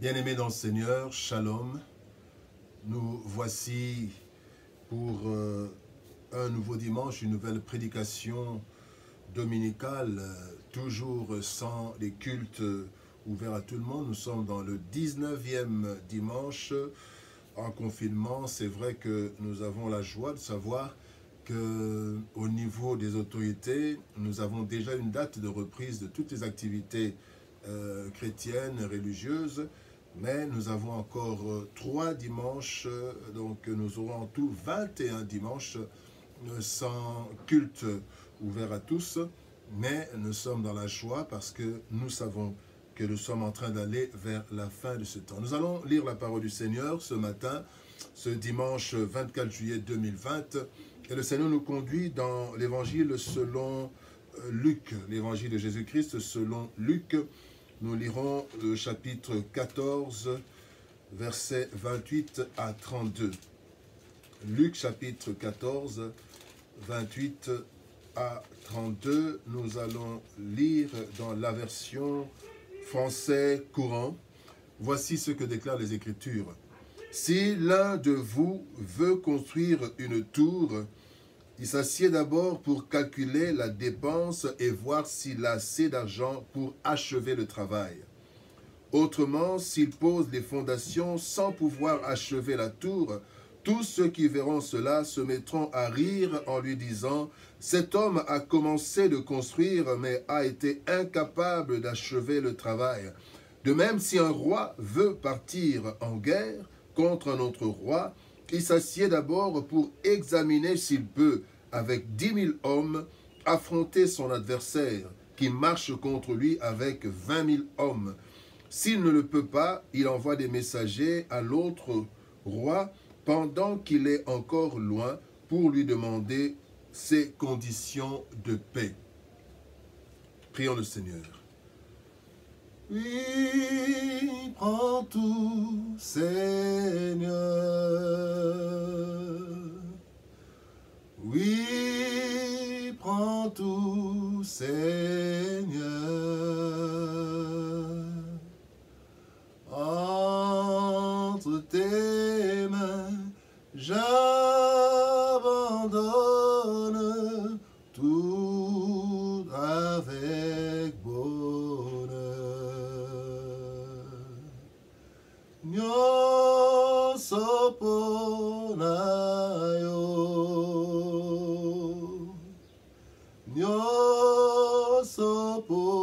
Bien-aimés dans le Seigneur, Shalom, nous voici pour un nouveau dimanche, une nouvelle prédication dominicale, toujours sans les cultes ouverts à tout le monde. Nous sommes dans le 19e dimanche en confinement. C'est vrai que nous avons la joie de savoir qu'au niveau des autorités, nous avons déjà une date de reprise de toutes les activités chrétiennes, religieuses, mais nous avons encore 3 dimanches, donc nous aurons en tout 21 dimanches sans culte ouvert à tous, mais nous sommes dans la joie parce que nous savons que nous sommes en train d'aller vers la fin de ce temps. Nous allons lire la parole du Seigneur ce matin, ce dimanche 24 juillet 2020, et le Seigneur nous conduit dans l'évangile selon Luc, l'évangile de Jésus-Christ selon Luc. Nous lirons le chapitre 14, versets 28 à 32. Luc chapitre 14, 28 à 32. Nous allons lire dans la version français courant. Voici ce que déclarent les Écritures. Si l'un de vous veut construire une tour, il s'assied d'abord pour calculer la dépense et voir s'il a assez d'argent pour achever le travail. Autrement, s'il pose les fondations sans pouvoir achever la tour, tous ceux qui verront cela se mettront à rire en lui disant « Cet homme a commencé de construire, mais a été incapable d'achever le travail. » De même, si un roi veut partir en guerre contre un autre roi, il s'assied d'abord pour examiner s'il peut, avec 10 000 hommes, affronter son adversaire qui marche contre lui avec 20 000 hommes. S'il ne le peut pas, il envoie des messagers à l'autre roi pendant qu'il est encore loin pour lui demander ses conditions de paix. Prions le Seigneur. Oui, prends tout, Seigneur. Oui, prends tout, Seigneur. Entre tes mains, j'abandonne tout avec bonheur. Nyo soponayo, nyo soponayo,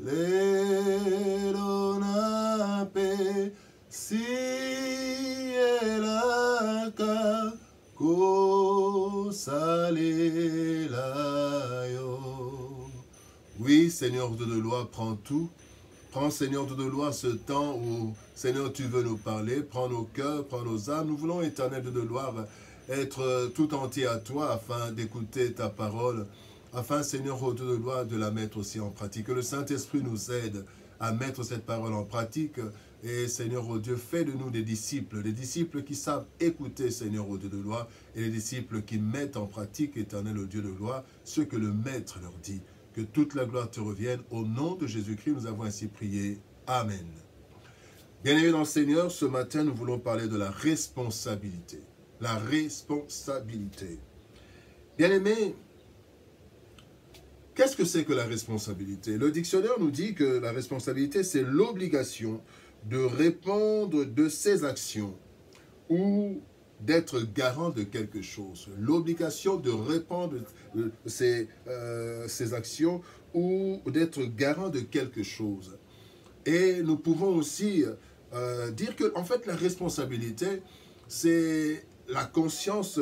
le donape si elaka ko salelayo. Oui, Seigneur Dieu de loi, prends tout. Prends, Seigneur Dieu de loi, ce temps où, Seigneur, tu veux nous parler. Prends nos cœurs, prends nos âmes. Nous voulons, Éternel Dieu de gloire, être tout entier à toi afin d'écouter ta parole, afin, Seigneur Dieu de gloire, de la mettre aussi en pratique. Que le Saint-Esprit nous aide à mettre cette parole en pratique. Et, Seigneur Dieu, fais de nous des disciples qui savent écouter, Seigneur Dieu de gloire, et les disciples qui mettent en pratique, Éternel Dieu de gloire, ce que le Maître leur dit. Que toute la gloire te revienne. Au nom de Jésus-Christ, nous avons ainsi prié. Amen. Bien-aimés dans le Seigneur, ce matin, nous voulons parler de la responsabilité. La responsabilité. Bien-aimés, qu'est-ce que c'est que la responsabilité? Le dictionnaire nous dit que la responsabilité, c'est l'obligation de répondre de ses actions ou d'être garant de quelque chose. L'obligation de répondre ses actions ou d'être garant de quelque chose. Et nous pouvons aussi dire que, en fait, la responsabilité, c'est la conscience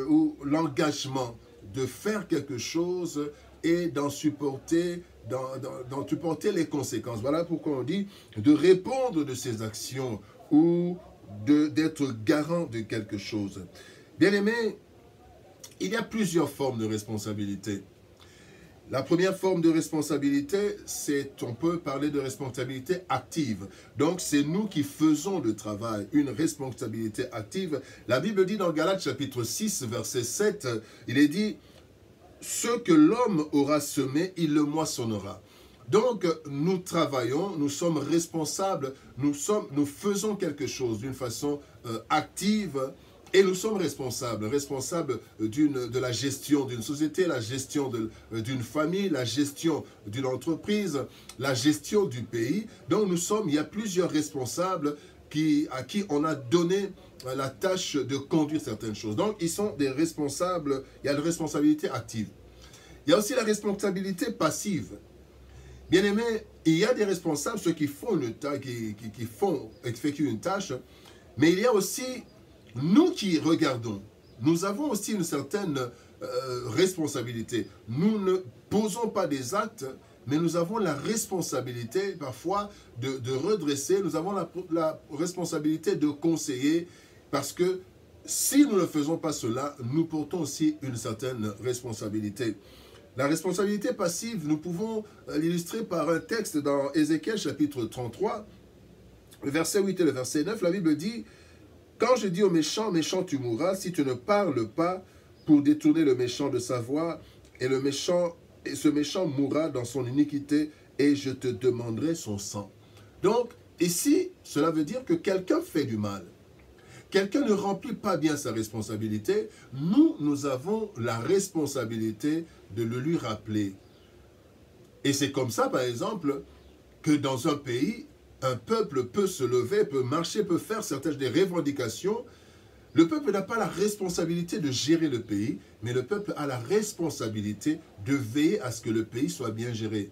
ou l'engagement de faire quelque chose et d'en supporter, supporter les conséquences. Voilà pourquoi on dit de répondre de ses actions ou d'être garant de quelque chose. Bien-aimés, il y a plusieurs formes de responsabilité. La première forme de responsabilité, on peut parler de responsabilité active. Donc, c'est nous qui faisons le travail, une responsabilité active. La Bible dit dans Galates chapitre 6, verset 7, il est dit ce que l'homme aura semé, il le moissonnera. Donc, nous travaillons, nous sommes responsables, nous faisons quelque chose d'une façon active et nous sommes responsables de la gestion d'une société, la gestion d'une famille, la gestion d'une entreprise, la gestion du pays. Donc, il y a plusieurs responsables à qui on a donné la tâche de conduire certaines choses. Donc, ils sont des responsables, il y a la responsabilité active. Il y a aussi la responsabilité passive. Bien aimé, il y a des responsables, ceux qui font une tâche, qui effectuent une tâche, mais il y a aussi nous qui regardons. Nous avons aussi une certaine responsabilité. Nous ne posons pas des actes, mais nous avons la responsabilité parfois de redresser, nous avons la responsabilité de conseiller, parce que si nous ne faisons pas cela, nous portons aussi une certaine responsabilité. La responsabilité passive, nous pouvons l'illustrer par un texte dans Ézéchiel chapitre 33, le verset 8 et le verset 9, la Bible dit « Quand je dis au méchant, méchant tu mourras, si tu ne parles pas pour détourner le méchant de sa voie, et ce méchant mourra dans son iniquité, et je te demanderai son sang. » Donc, ici, cela veut dire que quelqu'un fait du mal. Quelqu'un ne remplit pas bien sa responsabilité. Nous avons la responsabilité de le lui rappeler. Et c'est comme ça, par exemple, que dans un pays, un peuple peut se lever, peut marcher, peut faire certaines des revendications. Le peuple n'a pas la responsabilité de gérer le pays, mais le peuple a la responsabilité de veiller à ce que le pays soit bien géré.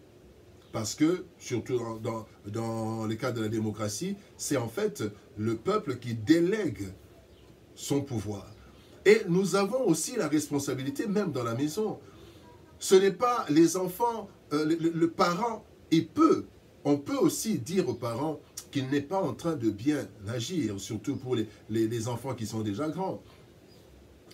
Parce que, surtout dans le cas de la démocratie, c'est en fait le peuple qui délègue son pouvoir. Et nous avons aussi la responsabilité, même dans la maison. Ce n'est pas les enfants, le parent, on peut aussi dire aux parents qu'il n'est pas en train de bien agir, surtout pour les enfants qui sont déjà grands.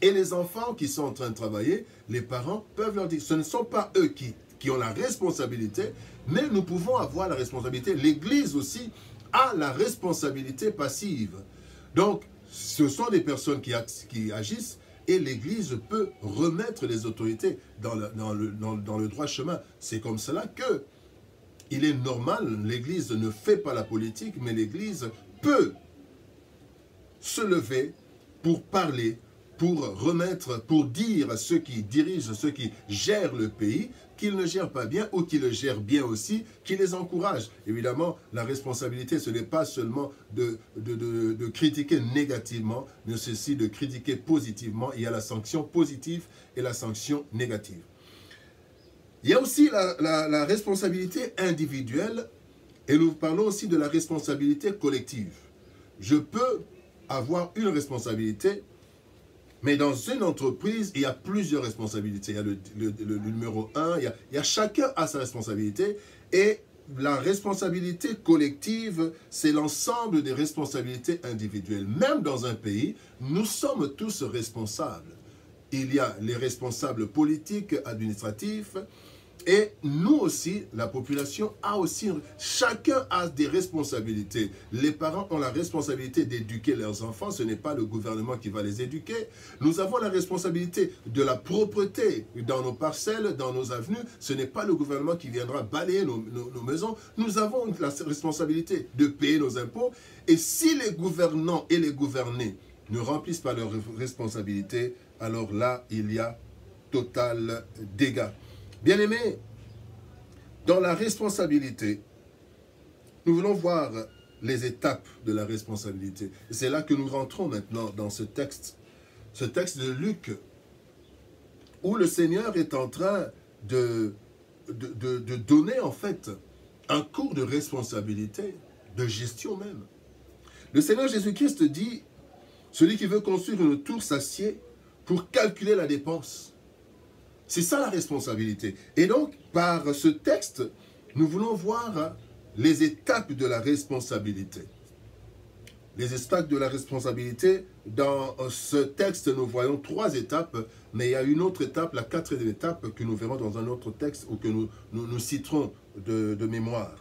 Et les enfants qui sont en train de travailler, les parents peuvent leur dire, ce ne sont pas eux qui ont la responsabilité, mais nous pouvons avoir la responsabilité. L'Église aussi a la responsabilité passive. Donc, ce sont des personnes qui agissent et l'Église peut remettre les autorités dans le droit chemin. C'est comme cela que il est normal, l'Église ne fait pas la politique, mais l'Église peut se lever pour parler, pour remettre, pour dire à ceux qui dirigent, ceux qui gèrent le pays, qu'ils ne gèrent pas bien ou qu'ils le gèrent bien aussi, qu'ils les encouragent. Évidemment, la responsabilité, ce n'est pas seulement de critiquer négativement, mais ceci de critiquer positivement. Il y a la sanction positive et la sanction négative. Il y a aussi la responsabilité individuelle et nous parlons aussi de la responsabilité collective. Je peux avoir une responsabilité, mais dans une entreprise, il y a plusieurs responsabilités. Il y a le numéro 1, chacun a sa responsabilité. Et la responsabilité collective, c'est l'ensemble des responsabilités individuelles. Même dans un pays, nous sommes tous responsables. Il y a les responsables politiques, administratifs, et nous aussi, la population a aussi, chacun a des responsabilités. Les parents ont la responsabilité d'éduquer leurs enfants, ce n'est pas le gouvernement qui va les éduquer. Nous avons la responsabilité de la propreté dans nos parcelles, dans nos avenues, ce n'est pas le gouvernement qui viendra balayer nos maisons. Nous avons la responsabilité de payer nos impôts. Et si les gouvernants et les gouvernés ne remplissent pas leurs responsabilités, alors là, il y a total dégât. Bien-aimés, dans la responsabilité, nous voulons voir les étapes de la responsabilité. C'est là que nous rentrons maintenant dans ce texte de Luc, où le Seigneur est en train de donner en fait un cours de responsabilité, de gestion même. Le Seigneur Jésus-Christ dit, celui qui veut construire une tour s'assied pour calculer la dépense. C'est ça la responsabilité. Et donc, par ce texte, nous voulons voir les étapes de la responsabilité. Les étapes de la responsabilité, dans ce texte, nous voyons 3 étapes, mais il y a une autre étape, la 4e étape, que nous verrons dans un autre texte ou que nous citerons de mémoire.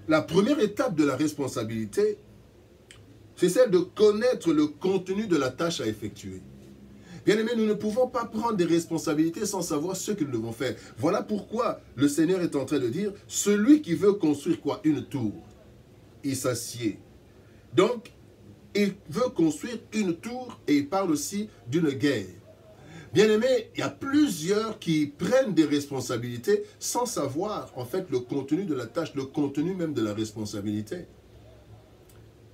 La première étape de la responsabilité, c'est celle de connaître le contenu de la tâche à effectuer. Bien aimé, nous ne pouvons pas prendre des responsabilités sans savoir ce que nous devons faire. Voilà pourquoi le Seigneur est en train de dire, celui qui veut construire quoi? Une tour, il s'assied. Donc, il veut construire une tour et il parle aussi d'une guerre. Bien aimé, il y a plusieurs qui prennent des responsabilités sans savoir en fait le contenu de la tâche, le contenu même de la responsabilité.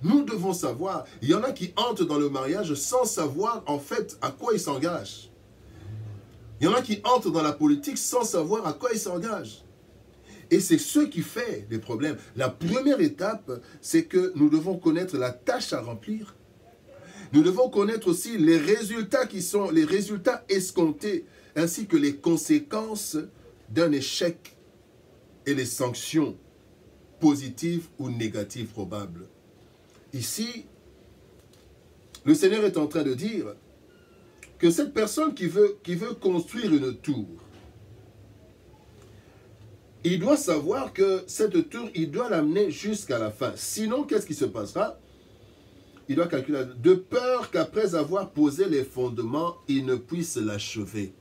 Nous devons savoir, il y en a qui entrent dans le mariage sans savoir en fait à quoi ils s'engagent. Il y en a qui entrent dans la politique sans savoir à quoi ils s'engagent. Et c'est ce qui fait des problèmes. La première étape, c'est que nous devons connaître la tâche à remplir. Nous devons connaître aussi les résultats qui sont les résultats escomptés, ainsi que les conséquences d'un échec et les sanctions positives ou négatives probables. Ici, le Seigneur est en train de dire que cette personne qui veut construire une tour, il doit savoir que cette tour, il doit l'amener jusqu'à la fin. Sinon, qu'est-ce qui se passera? Il doit calculer de peur qu'après avoir posé les fondements, il ne puisse l'achever.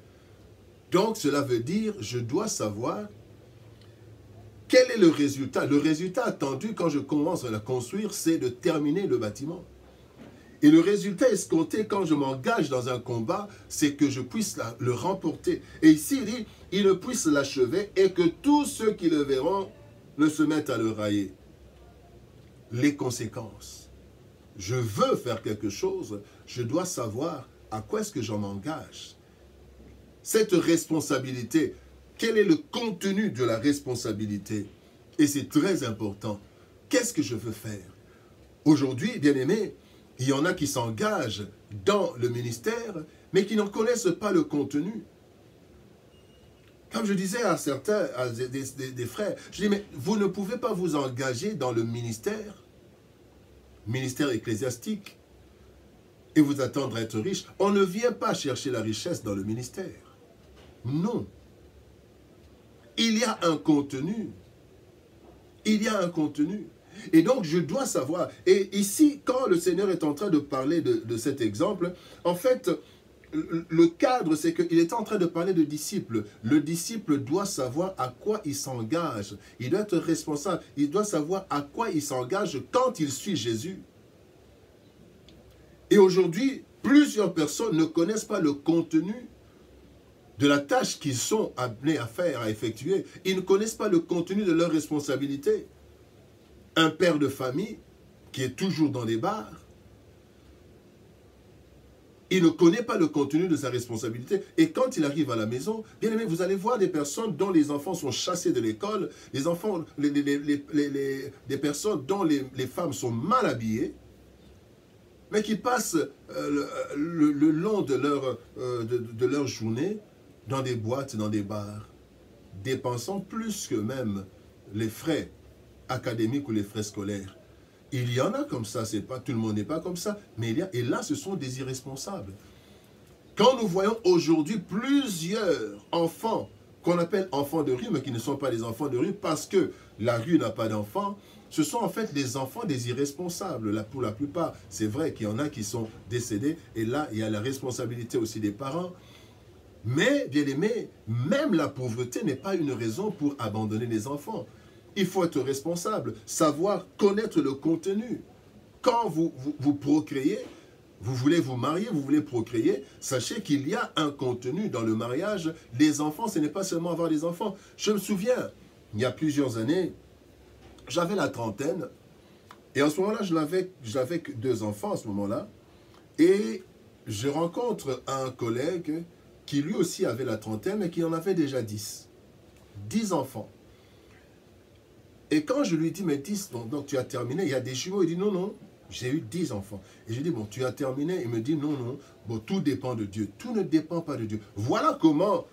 Donc, cela veut dire, je dois savoir quel est le résultat. Le résultat attendu quand je commence à la construire, c'est de terminer le bâtiment. Et le résultat escompté quand je m'engage dans un combat, c'est que je puisse le remporter. Et ici, il dit, il ne puisse l'achever et que tous ceux qui le verront ne se mettent à le railler. Les conséquences. Je veux faire quelque chose, je dois savoir à quoi est-ce que j'en engage. Cette responsabilité, quel est le contenu de la responsabilité? Et c'est très important. Qu'est-ce que je veux faire? Aujourd'hui, bien aimé, il y en a qui s'engagent dans le ministère, mais qui n'en connaissent pas le contenu. Comme je disais à certains, à des frères, je dis, mais vous ne pouvez pas vous engager dans le ministère ecclésiastique, et vous attendre à être riche. On ne vient pas chercher la richesse dans le ministère. Non. Il y a un contenu. Il y a un contenu. Et donc, je dois savoir. Et ici, quand le Seigneur est en train de parler de cet exemple, en fait, le cadre, c'est qu'il est en train de parler de disciples. Le disciple doit savoir à quoi il s'engage. Il doit être responsable. Il doit savoir à quoi il s'engage quand il suit Jésus. Et aujourd'hui, plusieurs personnes ne connaissent pas le contenu de la tâche qu'ils sont amenés à faire, à effectuer. Ils ne connaissent pas le contenu de leur responsabilité. Un père de famille qui est toujours dans des bars, il ne connaît pas le contenu de sa responsabilité. Et quand il arrive à la maison, bien aimé, vous allez voir des personnes dont les enfants sont chassés de l'école, des personnes dont les femmes sont mal habillées, mais qui passent le long de leur journée dans des boîtes, dans des bars, dépensant plus que même les frais académiques ou les frais scolaires. Il y en a comme ça, c'est pas tout le monde n'est pas comme ça, mais il y a, et là ce sont des irresponsables. Quand nous voyons aujourd'hui plusieurs enfants qu'on appelle enfants de rue, mais qui ne sont pas des enfants de rue parce que la rue n'a pas d'enfants, ce sont en fait les enfants des irresponsables. Là, pour la plupart, c'est vrai qu'il y en a qui sont décédés, et là il y a la responsabilité aussi des parents. Mais, bien aimé, même la pauvreté n'est pas une raison pour abandonner les enfants. Il faut être responsable, savoir connaître le contenu. Quand vous procréez, vous voulez vous marier, vous voulez procréer, sachez qu'il y a un contenu dans le mariage. Les enfants, ce n'est pas seulement avoir des enfants. Je me souviens, il y a plusieurs années, j'avais la trentaine, et en ce moment-là, je n'avais que 2 enfants à ce moment-là, et je rencontre un collègue qui lui aussi avait la trentaine, mais qui en avait déjà 10. 10 enfants. Et quand je lui dis, mais 10, donc tu as terminé, il y a des jumeaux, il dit, non, non, j'ai eu 10 enfants. Et je lui dis, bon, tu as terminé, il me dit, non, non, bon, tout dépend de Dieu. Tout ne dépend pas de Dieu. Voilà comment,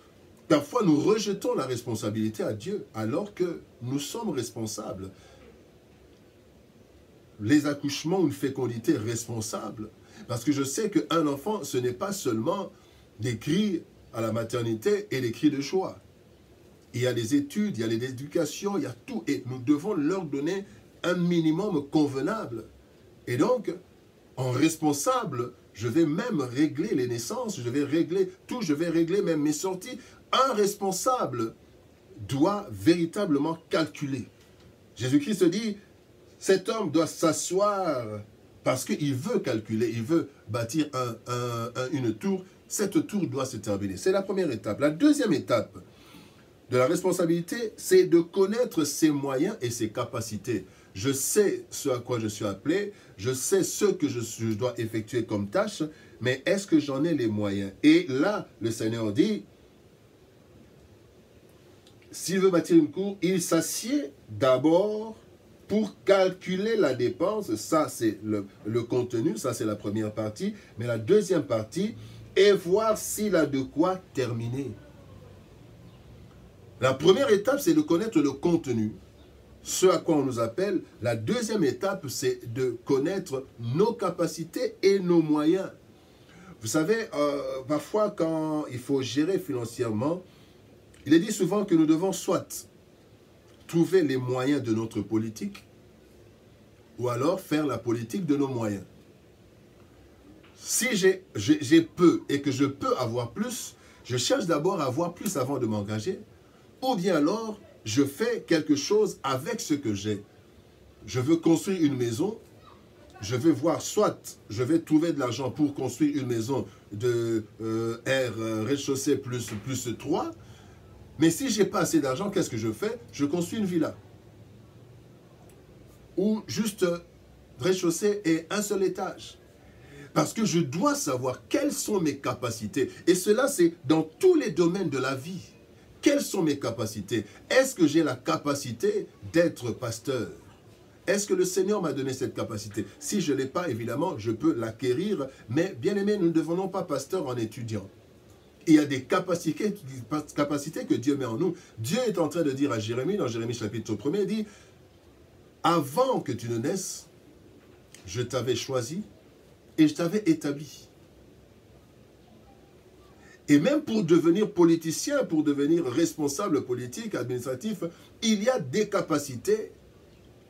parfois, nous rejetons la responsabilité à Dieu, alors que nous sommes responsables. Les accouchements, une fécondité responsable. Parce que je sais qu'un enfant, ce n'est pas seulement des cris à la maternité et des cris de joie. Il y a les études, il y a l'éducation, il y a tout. Et nous devons leur donner un minimum convenable. Et donc, en responsable, je vais même régler les naissances, je vais régler tout, je vais régler même mes sorties. Un responsable doit véritablement calculer. Jésus-Christ dit, cet homme doit s'asseoir parce qu'il veut calculer, il veut bâtir une tour. Cette tour doit se terminer. C'est la première étape. La deuxième étape de la responsabilité, c'est de connaître ses moyens et ses capacités. Je sais ce à quoi je suis appelé, je sais ce que je dois effectuer comme tâche, mais est-ce que j'en ai les moyens? Et là, le Seigneur dit, s'il veut bâtir une cour, il s'assied d'abord pour calculer la dépense. Ça, c'est le contenu, ça, c'est la première partie. Mais la deuxième partie est voir s'il a de quoi terminer. La première étape, c'est de connaître le contenu, ce à quoi on nous appelle. La deuxième étape, c'est de connaître nos capacités et nos moyens. Vous savez, parfois, quand il faut gérer financièrement, il est dit souvent que nous devons soit trouver les moyens de notre politique, ou alors faire la politique de nos moyens. Si j'ai peu et que je peux avoir plus, je cherche d'abord à avoir plus avant de m'engager, ou bien alors, je fais quelque chose avec ce que j'ai. Je veux construire une maison, je vais voir, soit je vais trouver de l'argent pour construire une maison de rez-de-chaussée plus 3, mais si je n'ai pas assez d'argent, qu'est-ce que je fais? Je construis une villa. Ou juste rez-de-chaussée et un seul étage. Parce que je dois savoir quelles sont mes capacités. Et cela, c'est dans tous les domaines de la vie. Quelles sont mes capacités? Est-ce que j'ai la capacité d'être pasteur? Est-ce que le Seigneur m'a donné cette capacité? Si je ne l'ai pas, évidemment, je peux l'acquérir. Mais bien aimé, nous ne devenons pas pasteurs en étudiant. Il y a des capacités que Dieu met en nous. Dieu est en train de dire à Jérémie, dans Jérémie chapitre 1er, il dit, avant que tu ne naisses, je t'avais choisi et je t'avais établi. Et même pour devenir politicien, pour devenir responsable politique, administratif, il y a des capacités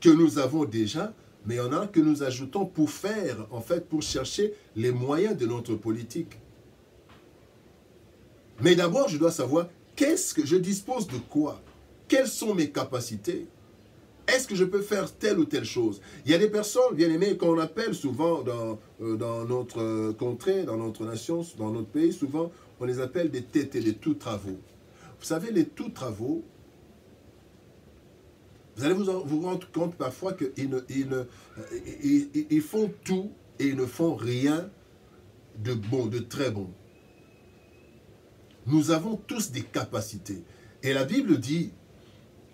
que nous avons déjà, mais il y en a que nous ajoutons pour faire, en fait, pour chercher les moyens de notre politique. Mais d'abord, je dois savoir, qu'est-ce que je dispose de quoi? Quelles sont mes capacités? Est-ce que je peux faire telle ou telle chose? Il y a des personnes, bien aimées, qu'on appelle souvent dans notre contrée, dans notre nation, dans notre pays, souvent, on les appelle des tétés, des tout-travaux. Vous savez, les tout-travaux, vous allez vous rendre compte parfois qu'ils ils font tout et ils ne font rien de bon, de très bon. Nous avons tous des capacités. Et la Bible dit,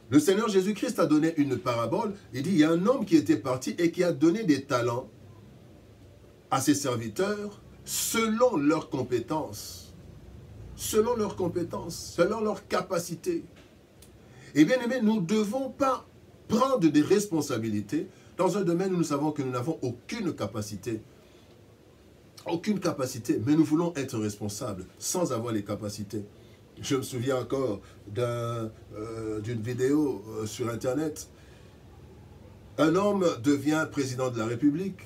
le Seigneur Jésus-Christ a donné une parabole. Il dit, il y a un homme qui était parti et qui a donné des talents à ses serviteurs selon leurs compétences. Selon leurs compétences, selon leurs capacités. Et bien aimé, nous ne devons pas prendre des responsabilités dans un domaine où nous savons que nous n'avons aucune capacité. Aucune capacité, mais nous voulons être responsables sans avoir les capacités. Je me souviens encore d'une vidéo sur Internet. Un homme devient président de la République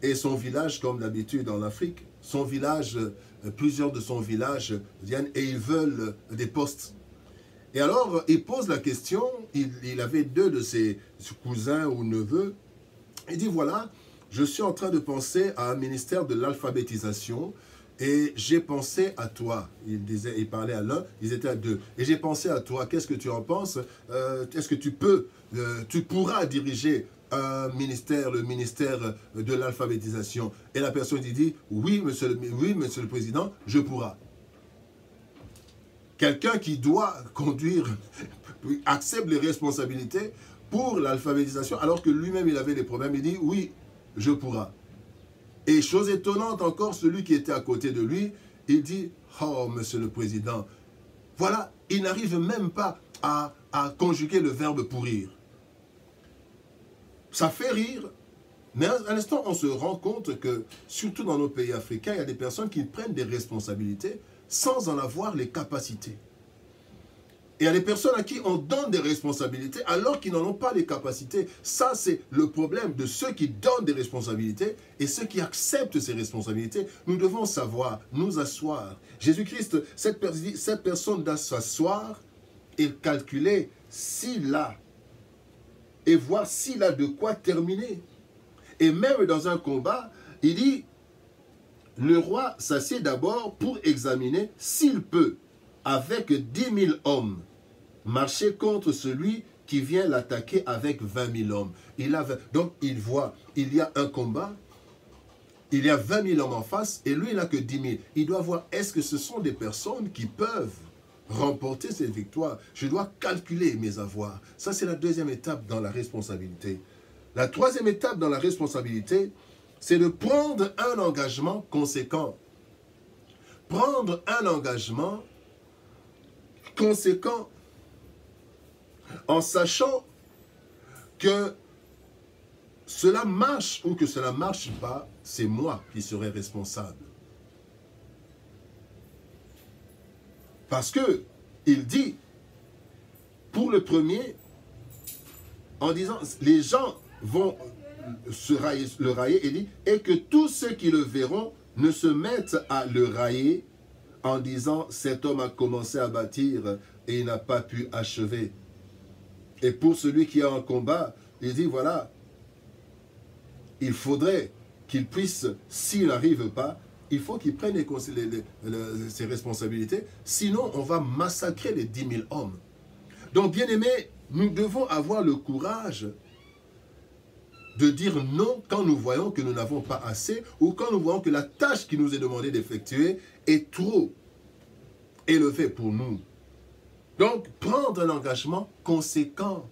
et son village, comme d'habitude en Afrique, son village, plusieurs de son village viennent et ils veulent des postes. Et alors, il pose la question, il avait deux de ses cousins ou neveux, il dit voilà, je suis en train de penser à un ministère de l'alphabétisation et j'ai pensé à toi. Il parlait à l'un, ils étaient à deux. Et j'ai pensé à toi, qu'est-ce que tu en penses? Est-ce que tu pourras diriger un ministère, le ministère de l'alphabétisation? Et la personne dit, oui, monsieur le Président, je pourrai. Quelqu'un qui doit conduire, accepte les responsabilités pour l'alphabétisation, alors que lui-même il avait des problèmes, il dit, oui, je pourrai. Et chose étonnante encore, celui qui était à côté de lui, il dit, oh, monsieur le Président, voilà, il n'arrive même pas à conjuguer le verbe pourrir. Ça fait rire, mais à l'instant, on se rend compte que, surtout dans nos pays africains, il y a des personnes qui prennent des responsabilités sans en avoir les capacités. Et il y a des personnes à qui on donne des responsabilités alors qu'ils n'en ont pas les capacités. Ça, c'est le problème de ceux qui donnent des responsabilités et ceux qui acceptent ces responsabilités. Nous devons savoir, nous asseoir. Jésus-Christ, cette personne doit s'asseoir et calculer s'il a, et voir s'il a de quoi terminer. Et même dans un combat, il dit, le roi s'assied d'abord pour examiner s'il peut, avec 10 000 hommes, marcher contre celui qui vient l'attaquer avec 20 000 hommes. Donc il voit, il y a un combat, il y a 20 000 hommes en face, et lui il n'a que 10 000. Il doit voir, est-ce que ce sont des personnes qui peuvent remporter cette victoire? Je dois calculer mes avoirs. Ça, c'est la deuxième étape dans la responsabilité. La troisième étape dans la responsabilité, c'est de prendre un engagement conséquent. Prendre un engagement conséquent en sachant que cela marche ou que cela ne marche pas, c'est moi qui serai responsable. Parce que il dit, pour le premier, en disant, les gens vont le railler, et dit, et que tous ceux qui le verront ne se mettent à le railler en disant, cet homme a commencé à bâtir et il n'a pas pu achever. Et pour celui qui est en combat, il dit, voilà, il faudrait qu'il puisse, s'il n'arrive pas, il faut qu'il prenne ses responsabilités, sinon on va massacrer les 10 000 hommes. Donc, bien aimés, nous devons avoir le courage de dire non quand nous voyons que nous n'avons pas assez, ou quand nous voyons que la tâche qui nous est demandée d'effectuer est trop élevée pour nous. Donc, prendre un engagement conséquent.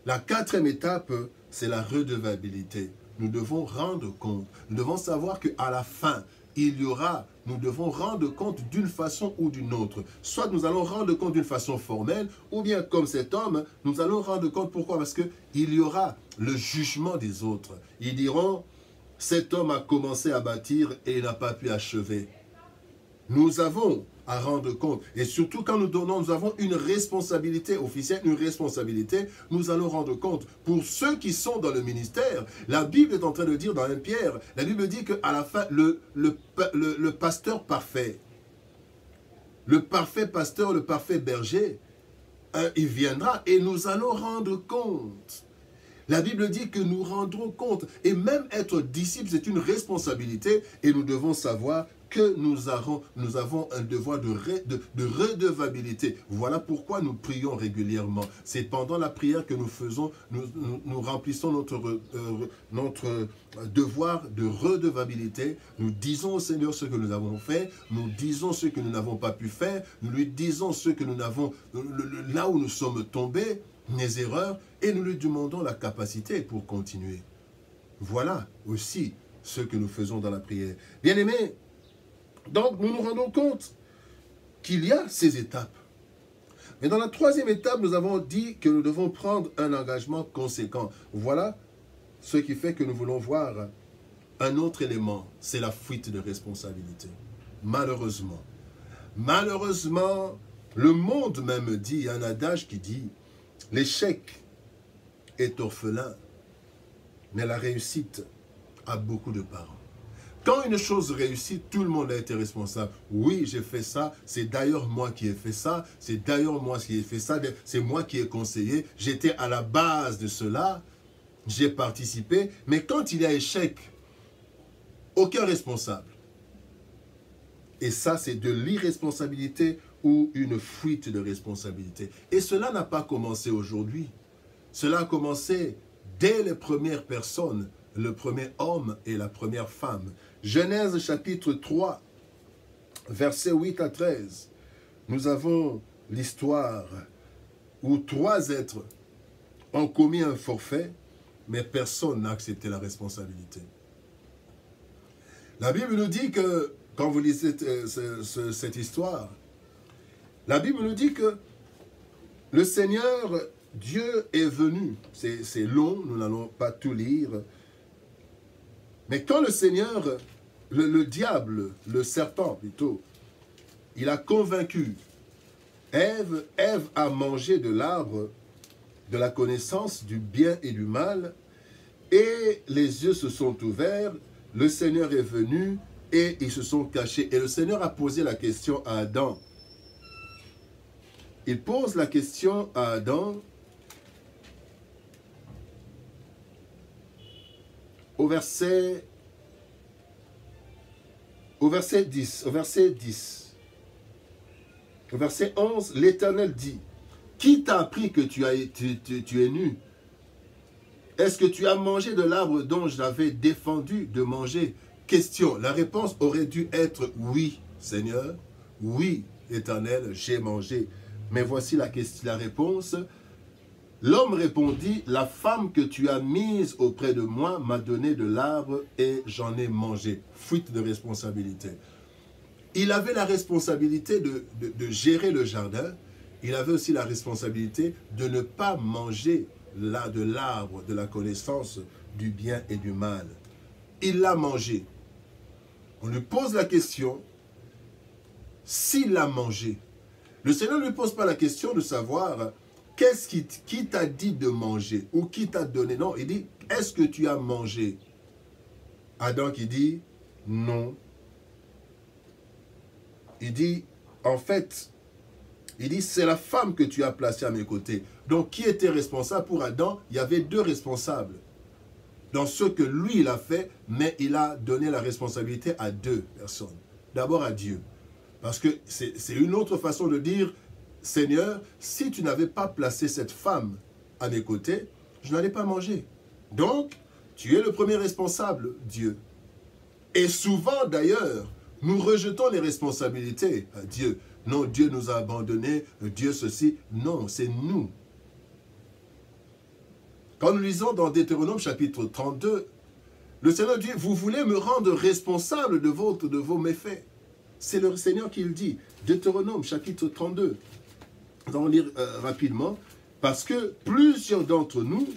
La quatrième étape, c'est la redevabilité. Nous devons rendre compte. Nous devons savoir qu'à la fin, nous devons rendre compte d'une façon ou d'une autre. Soit nous allons rendre compte d'une façon formelle, ou bien comme cet homme, nous allons rendre compte. Pourquoi? Parce qu'il y aura le jugement des autres. Ils diront, cet homme a commencé à bâtir et il n'a pas pu achever. Nous avons à rendre compte. Et surtout quand nous avons une responsabilité officielle, une responsabilité, nous allons rendre compte. Pour ceux qui sont dans le ministère, la Bible est en train de dire dans 1 Pierre, la Bible dit qu'à la fin, le pasteur parfait, le parfait pasteur, le parfait berger, il viendra et nous allons rendre compte. La Bible dit que nous rendrons compte. Et même être disciple, c'est une responsabilité. Et nous devons savoir que nous avons un devoir de redevabilité. Voilà pourquoi nous prions régulièrement. C'est pendant la prière que nous faisons, nous remplissons notre devoir de redevabilité. Nous disons au Seigneur ce que nous avons fait, nous disons ce que nous n'avons pas pu faire, nous lui disons ce que nous n'avons, là où nous sommes tombés, les erreurs, et nous lui demandons la capacité pour continuer. Voilà aussi ce que nous faisons dans la prière. Bien-aimés, donc, nous nous rendons compte qu'il y a ces étapes. Mais dans la troisième étape, nous avons dit que nous devons prendre un engagement conséquent. Voilà ce qui fait que nous voulons voir un autre élément, c'est la fuite de responsabilité. Malheureusement. Malheureusement, le monde même dit, il y a un adage qui dit, l'échec est orphelin, mais la réussite a beaucoup de parents. Quand une chose réussit, tout le monde a été responsable. Oui, j'ai fait ça, c'est d'ailleurs moi qui ai fait ça, c'est d'ailleurs moi qui ai fait ça, c'est moi qui ai conseillé, j'étais à la base de cela, j'ai participé, mais quand il y a échec, aucun responsable. Et ça, c'est de l'irresponsabilité ou une fuite de responsabilité. Et cela n'a pas commencé aujourd'hui. Cela a commencé dès les premières personnes, le premier homme et la première femme. Genèse chapitre 3, versets 8 à 13. Nous avons l'histoire où 3 êtres ont commis un forfait, mais personne n'a accepté la responsabilité. La Bible nous dit que, quand vous lisez cette histoire, la Bible nous dit que le Seigneur, Dieu est venu. C'est long, nous n'allons pas tout lire. Mais quand le Seigneur, le diable, le serpent plutôt, il a convaincu Ève a mangé de l'arbre de la connaissance du bien et du mal, et les yeux se sont ouverts, le Seigneur est venu, et ils se sont cachés. Et le Seigneur a posé la question à Adam. Il pose la question à Adam au verset 10. Au verset 11, l'Éternel dit, « Qui t'a appris que tu es nu? Est-ce que tu as mangé de l'arbre dont j'avais défendu de manger ?» Question. La réponse aurait dû être « Oui, Seigneur. Oui, Éternel, j'ai mangé. » Mais voici la réponse. L'homme répondit, « La femme que tu as mise auprès de moi m'a donné de l'arbre et j'en ai mangé. » Fuite de responsabilité. Il avait la responsabilité de gérer le jardin. Il avait aussi la responsabilité de ne pas manger de l'arbre de la connaissance du bien et du mal. Il l'a mangé. On lui pose la question, s'il l'a mangé. Le Seigneur ne lui pose pas la question de savoir qui t'a dit de manger ou qui t'a donné. Non, il dit, est-ce que tu as mangé? Adam qui dit, non. Il dit, en fait, c'est la femme que tu as placée à mes côtés. Donc, qui était responsable pour Adam? Il y avait deux responsables dans ce que lui, il a fait, mais il a donné la responsabilité à deux personnes. D'abord à Dieu. Parce que c'est une autre façon de dire, Seigneur, si tu n'avais pas placé cette femme à mes côtés, je n'allais pas manger. Donc, tu es le premier responsable, Dieu. Et souvent, d'ailleurs, nous rejetons les responsabilités à Dieu. Non, Dieu nous a abandonnés, Dieu ceci. Non, c'est nous. Quand nous lisons dans Deutéronome chapitre 32, le Seigneur dit, vous voulez me rendre responsable de vos méfaits. C'est le Seigneur qui le dit. Deutéronome chapitre 32. Nous allons lire rapidement. Parce que plusieurs d'entre nous,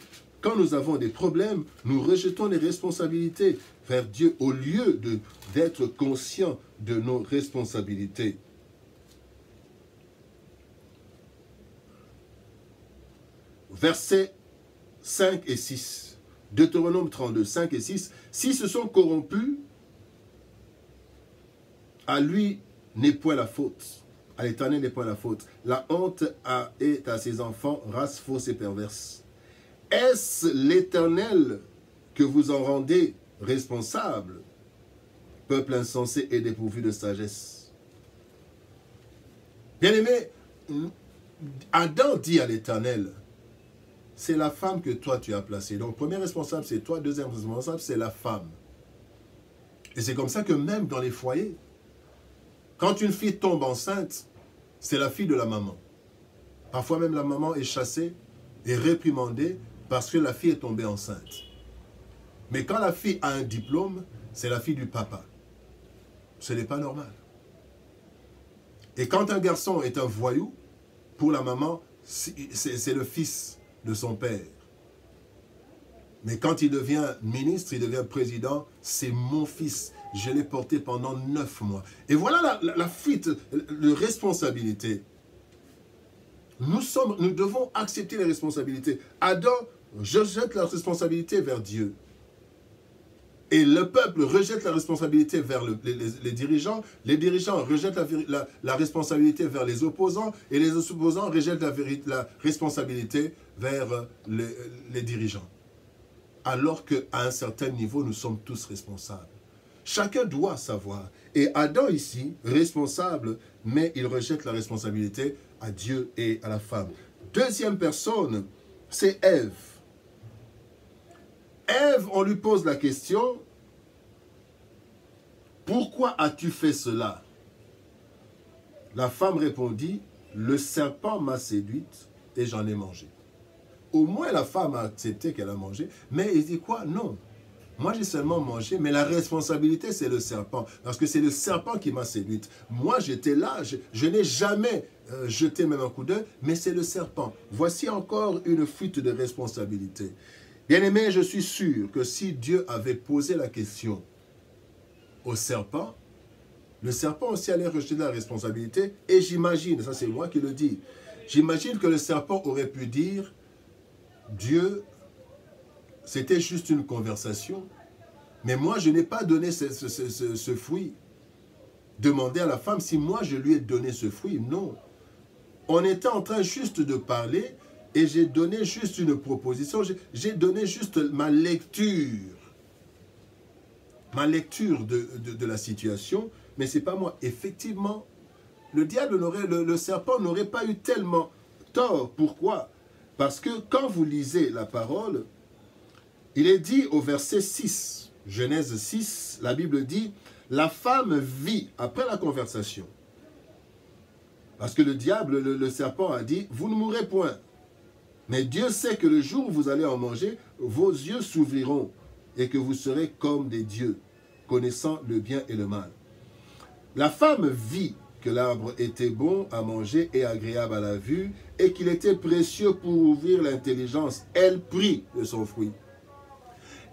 quand nous avons des problèmes, nous rejetons les responsabilités vers Dieu au lieu d'être conscients de nos responsabilités. Versets 5 et 6. Deutéronome 32, 5 et 6. S'ils se sont corrompus, à lui n'est point la faute. À l'Éternel n'est point la faute. La honte est à ses enfants, race fausse et perverse. Est-ce l'Éternel que vous en rendez responsable, peuple insensé et dépourvu de sagesse? Bien-aimé, Adam dit à l'Éternel, c'est la femme que toi tu as placée. Donc, premier responsable, c'est toi. Deuxième responsable, c'est la femme. Et c'est comme ça que même dans les foyers, quand une fille tombe enceinte, c'est la fille de la maman. Parfois même la maman est chassée et réprimandée parce que la fille est tombée enceinte. Mais quand la fille a un diplôme, c'est la fille du papa. Ce n'est pas normal. Et quand un garçon est un voyou, pour la maman, c'est le fils de son père. Mais quand il devient ministre, il devient président, c'est mon fils. Je l'ai porté pendant 9 mois. Et voilà la fuite de responsabilité. Nous devons accepter les responsabilités. Adam rejette la responsabilité vers Dieu. Et le peuple rejette la responsabilité vers les dirigeants. Les dirigeants rejettent la responsabilité vers les opposants. Et les opposants rejettent la responsabilité vers les dirigeants. Alors qu'à un certain niveau, nous sommes tous responsables. Chacun doit savoir. Et Adam ici, responsable, mais il rejette la responsabilité à Dieu et à la femme. Deuxième personne, c'est Ève. Ève, on lui pose la question, pourquoi as-tu fait cela? La femme répondit, le serpent m'a séduite et j'en ai mangé. Au moins la femme a accepté qu'elle a mangé, mais il dit quoi? Non. Moi, j'ai seulement mangé, mais la responsabilité, c'est le serpent. Parce que c'est le serpent qui m'a séduite. Moi, j'étais là, je n'ai jamais jeté même un coup d'œil, mais c'est le serpent. Voici encore une fuite de responsabilité. Bien-aimé, je suis sûr que si Dieu avait posé la question au serpent, le serpent aussi allait rejeter la responsabilité. Et j'imagine, ça c'est moi qui le dis, j'imagine que le serpent aurait pu dire, Dieu, c'était juste une conversation, mais moi je n'ai pas donné ce fruit. Demandez à la femme si moi je lui ai donné ce fruit. Non. On était en train juste de parler et j'ai donné juste une proposition. J'ai donné juste ma lecture. Ma lecture de la situation, mais ce n'est pas moi. Effectivement, le diable le serpent n'aurait pas eu tellement tort. Pourquoi? Parce que quand vous lisez la parole, il est dit au verset 6, Genèse 6, la Bible dit, la femme vit, après la conversation, parce que le diable, le serpent a dit, vous ne mourrez point. Mais Dieu sait que le jour où vous allez en manger, vos yeux s'ouvriront et que vous serez comme des dieux, connaissant le bien et le mal. La femme vit que l'arbre était bon à manger et agréable à la vue, et qu'il était précieux pour ouvrir l'intelligence. Elle prit de son fruit.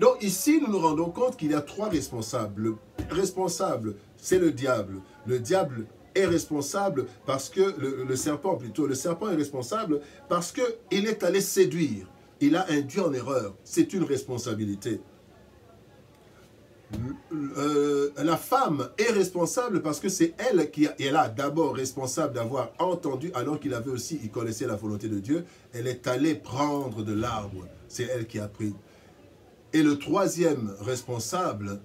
Donc ici, nous nous rendons compte qu'il y a trois responsables. Le responsable, c'est le diable. Le diable est responsable parce que, le serpent est responsable parce qu'il est allé séduire. Il a induit en erreur. C'est une responsabilité. La femme est responsable parce que c'est elle qui est là d'abord responsable d'avoir entendu, alors qu'il avait aussi, il connaissait la volonté de Dieu. Elle est allée prendre de l'arbre. C'est elle qui a pris. Et le troisième responsable,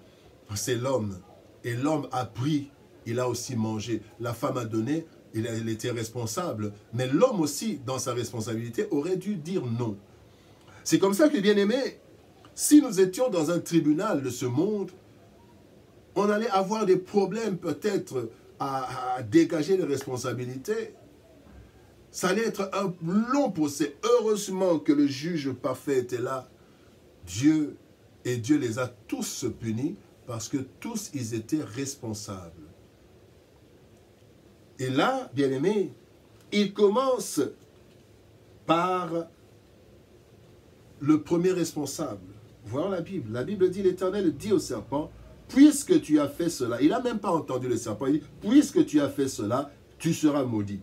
c'est l'homme. Et l'homme a pris, il a aussi mangé. La femme a donné, il était responsable. Mais l'homme aussi, dans sa responsabilité, aurait dû dire non. C'est comme ça que, bien aimé, si nous étions dans un tribunal de ce monde, on allait avoir des problèmes peut-être à dégager les responsabilités. Ça allait être un long procès. Heureusement que le juge parfait était là. Dieu les a tous punis parce que tous ils étaient responsables. Et là, bien aimé, il commence par le premier responsable. Voyons la Bible. La Bible dit, l'Éternel dit au serpent, puisque tu as fait cela, il n'a même pas entendu le serpent, il dit, puisque tu as fait cela, tu seras maudit.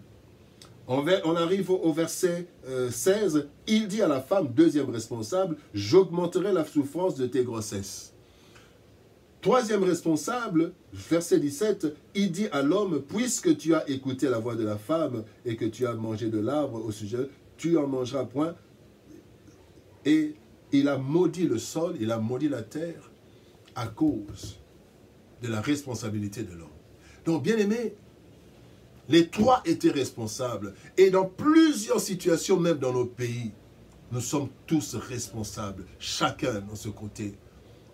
On arrive au verset 16, il dit à la femme, deuxième responsable, j'augmenterai la souffrance de tes grossesses. Troisième responsable, verset 17, il dit à l'homme, puisque tu as écouté la voix de la femme et que tu as mangé de l'arbre au sujet, tu en mangeras point. Et il a maudit le sol, il a maudit la terre à cause de la responsabilité de l'homme. Donc, bien aimé, les trois étaient responsables. Et dans plusieurs situations, même dans nos pays, nous sommes tous responsables, chacun de ce côté.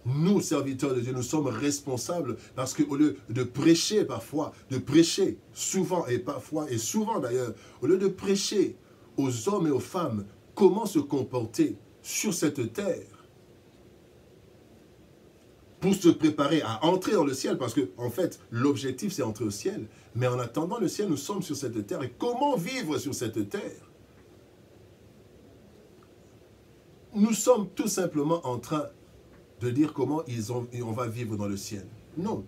Nous, serviteurs de Dieu, nous sommes responsables parce qu'au lieu de prêcher parfois, de prêcher souvent et parfois, et souvent d'ailleurs, au lieu de prêcher aux hommes et aux femmes comment se comporter sur cette terre, pour se préparer à entrer dans le ciel, parce que en fait, l'objectif c'est entrer au ciel, mais en attendant le ciel, nous sommes sur cette terre, et comment vivre sur cette terre? Nous sommes tout simplement en train de dire comment on va vivre dans le ciel. Non.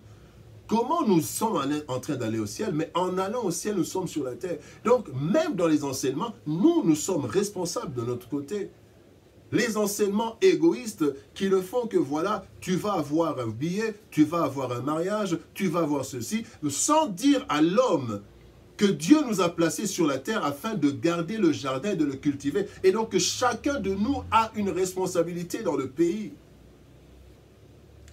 Comment nous sommes en train d'aller au ciel, mais en allant au ciel, nous sommes sur la terre. Donc, même dans les enseignements, nous sommes responsables de notre côté. Les enseignements égoïstes qui ne font que voilà, tu vas avoir un billet, tu vas avoir un mariage, tu vas avoir ceci, sans dire à l'homme que Dieu nous a placés sur la terre afin de garder le jardin et de le cultiver. Et donc que chacun de nous a une responsabilité dans le pays.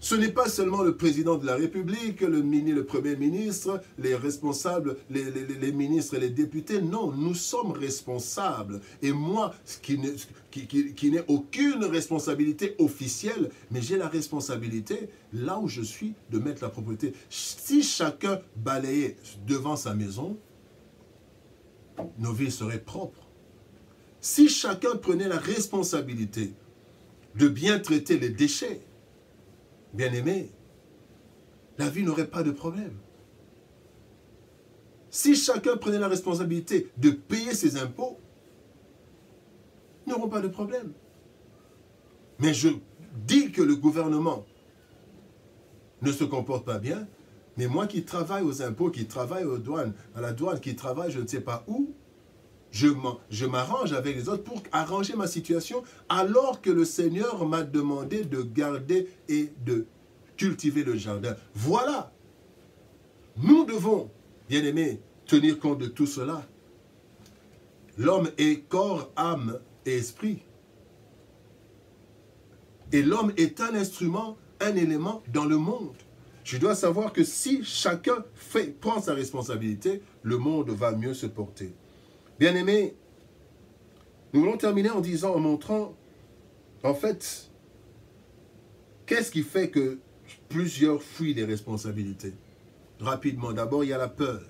Ce n'est pas seulement le président de la République, le premier ministre, les responsables, les ministres et les députés. Non, nous sommes responsables. Et moi, qui n'ai aucune responsabilité officielle, mais j'ai la responsabilité, là où je suis, de mettre la propriété. Si chacun balayait devant sa maison, nos vies seraient propres. Si chacun prenait la responsabilité de bien traiter les déchets, bien-aimé, la vie n'aurait pas de problème. Si chacun prenait la responsabilité de payer ses impôts, nous n'aurons pas de problème. Mais je dis que le gouvernement ne se comporte pas bien, Mais moi qui travaille aux impôts, qui travaille aux douanes, à la douane, qui travaille je ne sais pas où, je m'arrange avec les autres pour arranger ma situation, alors que le Seigneur m'a demandé de garder et de cultiver le jardin. Voilà. Nous devons, bien-aimés, tenir compte de tout cela. L'homme est corps, âme et esprit. Et l'homme est un instrument, un élément dans le monde. Je dois savoir que si chacun prend sa responsabilité, le monde va mieux se porter. Bien-aimés, nous voulons terminer en disant, en montrant, en fait, qu'est-ce qui fait que plusieurs fuient les responsabilités? Rapidement, d'abord, il y a la peur.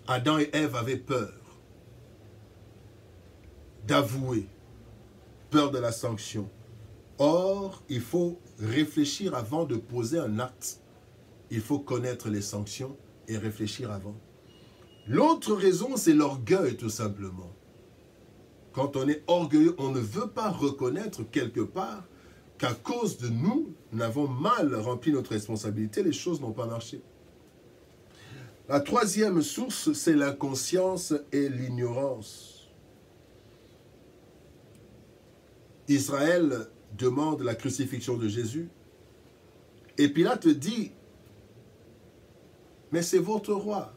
Adam et Ève avaient peur d'avouer, peur de la sanction. Or, il faut réfléchir avant de poser un acte. Il faut connaître les sanctions et réfléchir avant. L'autre raison, c'est l'orgueil, tout simplement. Quand on est orgueilleux, on ne veut pas reconnaître quelque part qu'à cause de nous, nous avons mal rempli notre responsabilité, les choses n'ont pas marché. La troisième source, c'est l'inconscience et l'ignorance. Israël demande la crucifixion de Jésus. Et Pilate dit, mais c'est votre roi.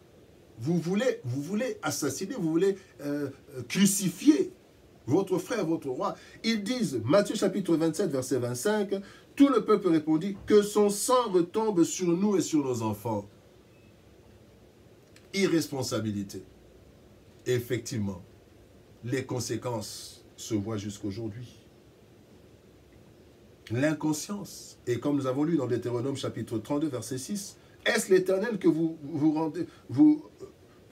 Vous voulez assassiner, vous voulez crucifier votre frère, votre roi. Ils disent, Matthieu chapitre 27, verset 25, tout le peuple répondit, que son sang retombe sur nous et sur nos enfants. Irresponsabilité. Effectivement, les conséquences se voient jusqu'aujourd'hui. L'inconscience. Et comme nous avons lu dans Deutéronome chapitre 32, verset 6, est-ce l'Éternel que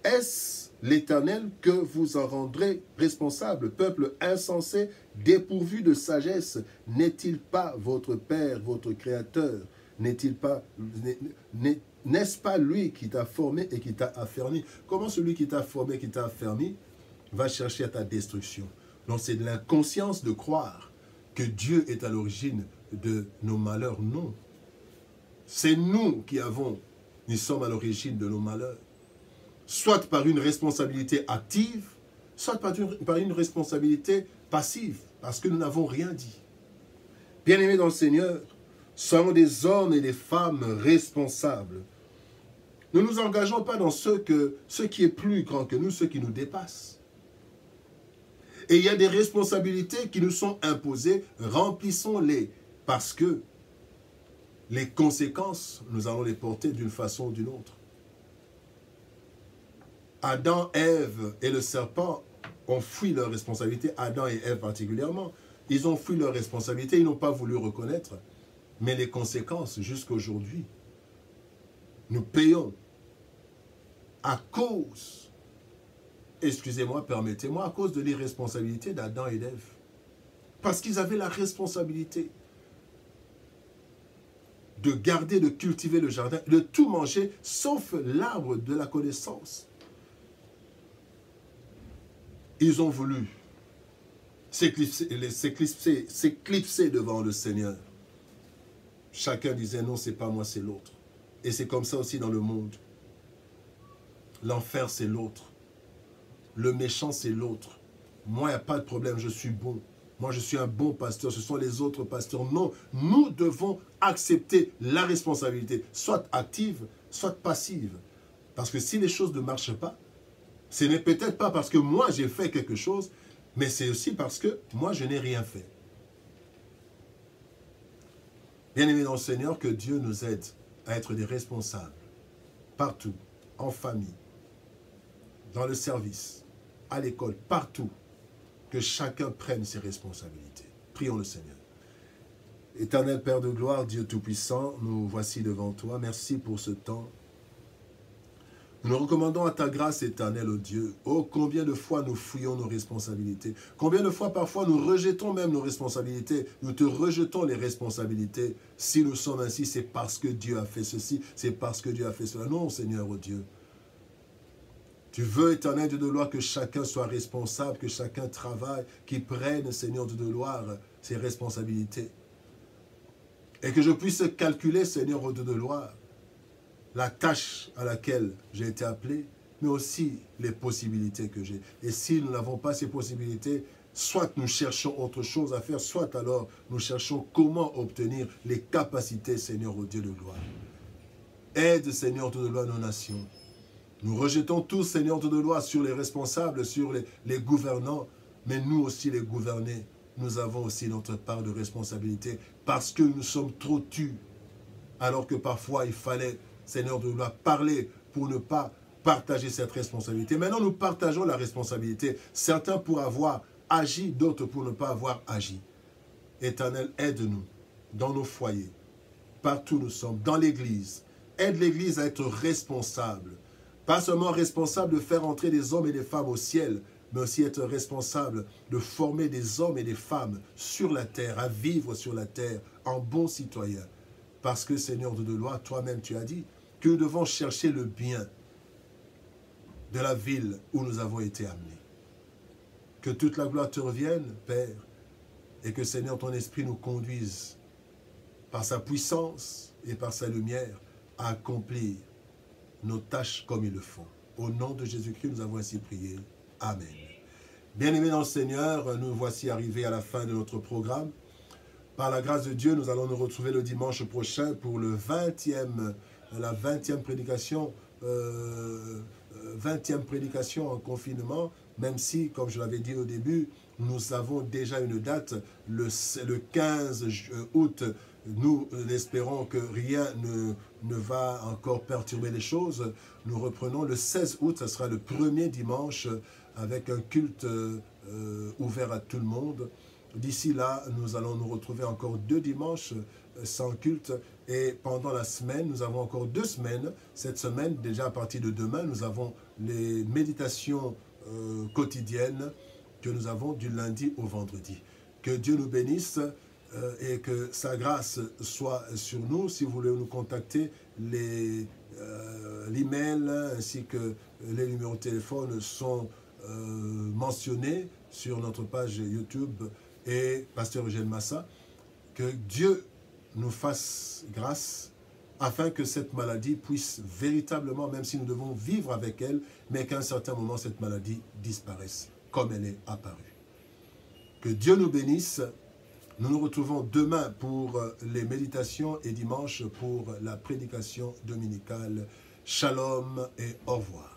est-ce l'Éternel que vous en rendrez responsable, peuple insensé, dépourvu de sagesse? N'est-il pas votre Père, votre Créateur? N'est-il pas, n'est-ce pas lui qui t'a formé et qui t'a affermi? Comment celui qui t'a formé, qui t'a affermi, va chercher à ta destruction? Donc c'est de l'inconscience de croire que Dieu est à l'origine de nos malheurs. Non. C'est nous qui sommes à l'origine de nos malheurs. Soit par une responsabilité active, soit par une responsabilité passive, parce que nous n'avons rien dit. Bien-aimés dans le Seigneur, soyons des hommes et des femmes responsables. Ne nous engageons pas dans ce qui est plus grand que nous, ce qui nous dépasse. Et il y a des responsabilités qui nous sont imposées, remplissons-les, parce que les conséquences, nous allons les porter d'une façon ou d'une autre. Adam, Ève et le serpent ont fui leur responsabilité, Adam et Ève particulièrement. Ils ont fui leur responsabilité, ils n'ont pas voulu reconnaître. Mais les conséquences, jusqu'à aujourd'hui, nous payons à cause, excusez-moi, permettez-moi, à cause de l'irresponsabilité d'Adam et d'Ève. Parce qu'ils avaient la responsabilité de garder, de cultiver le jardin, de tout manger, sauf l'arbre de la connaissance. Ils ont voulu s'éclipser devant le Seigneur. Chacun disait non, c'est pas moi, c'est l'autre. Et c'est comme ça aussi dans le monde. L'enfer, c'est l'autre. Le méchant, c'est l'autre. Moi, il n'y a pas de problème, je suis bon. Moi, je suis un bon pasteur, ce sont les autres pasteurs. Non, nous devons accepter la responsabilité, soit active, soit passive. Parce que si les choses ne marchent pas, ce n'est peut-être pas parce que moi, j'ai fait quelque chose, mais c'est aussi parce que moi, je n'ai rien fait. Bien-aimés dans le Seigneur, que Dieu nous aide à être des responsables, partout, en famille, dans le service, à l'école, partout, que chacun prenne ses responsabilités. Prions le Seigneur. Éternel Père de gloire, Dieu Tout-Puissant, nous voici devant toi. Merci pour ce temps. Nous nous recommandons à ta grâce éternelle, ô Dieu. Oh, combien de fois nous fouillons nos responsabilités. Combien de fois, parfois, nous rejetons même nos responsabilités. Nous te rejetons les responsabilités. Si nous sommes ainsi, c'est parce que Dieu a fait ceci. C'est parce que Dieu a fait cela. Non, Seigneur, ô Dieu. Tu veux, éternel Dieu de gloire, que chacun soit responsable, que chacun travaille, qu'il prenne, Seigneur Dieu de gloire, ses responsabilités. Et que je puisse calculer, Seigneur Dieu de gloire, la tâche à laquelle j'ai été appelé, mais aussi les possibilités que j'ai. Et si nous n'avons pas ces possibilités, soit nous cherchons autre chose à faire, soit alors nous cherchons comment obtenir les capacités, Seigneur, au Dieu de gloire. Aide, Seigneur, Dieu de gloire, nos nations. Nous rejetons tous, Seigneur, Dieu de gloire, sur les responsables, sur les gouvernants, mais nous aussi, les gouvernés, nous avons aussi notre part de responsabilité parce que nous sommes trop tus. Alors que parfois, il fallait, Seigneur, de gloire, parler pour ne pas partager cette responsabilité. Maintenant, nous partageons la responsabilité. Certains pour avoir agi, d'autres pour ne pas avoir agi. Éternel, aide-nous dans nos foyers, partout où nous sommes, dans l'Église. Aide l'Église à être responsable. Pas seulement responsable de faire entrer des hommes et des femmes au ciel, mais aussi être responsable de former des hommes et des femmes sur la terre, à vivre sur la terre, en bons citoyens. Parce que, Seigneur de gloire, toi-même tu as dit que nous devons chercher le bien de la ville où nous avons été amenés. Que toute la gloire te revienne, Père, et que, Seigneur, ton esprit nous conduise par sa puissance et par sa lumière à accomplir nos tâches comme il le faut. Au nom de Jésus-Christ, nous avons ainsi prié. Amen. Bien-aimés dans le Seigneur, nous voici arrivés à la fin de notre programme. Par la grâce de Dieu, nous allons nous retrouver le dimanche prochain pour la 20e prédication, 20e prédication en confinement, même si, comme je l'avais dit au début, nous avons déjà une date, le 15 août. Nous espérons que rien ne va encore perturber les choses. Nous reprenons le 16 août, ce sera le premier dimanche avec un culte ouvert à tout le monde. D'ici là, nous allons nous retrouver encore 2 dimanches sans culte. Et pendant la semaine, nous avons encore 2 semaines. Cette semaine, déjà à partir de demain, nous avons les méditations quotidiennes que nous avons du lundi au vendredi. Que Dieu nous bénisse et que sa grâce soit sur nous. Si vous voulez nous contacter, l'email ainsi que les numéros de téléphone sont mentionnés sur notre page YouTube et Pasteur Eugène Massa. Que Dieu nous fasse grâce afin que cette maladie puisse véritablement, même si nous devons vivre avec elle, mais qu'à un certain moment cette maladie disparaisse comme elle est apparue. Que Dieu nous bénisse. Nous nous retrouvons demain pour les méditations et dimanche pour la prédication dominicale. Shalom et au revoir.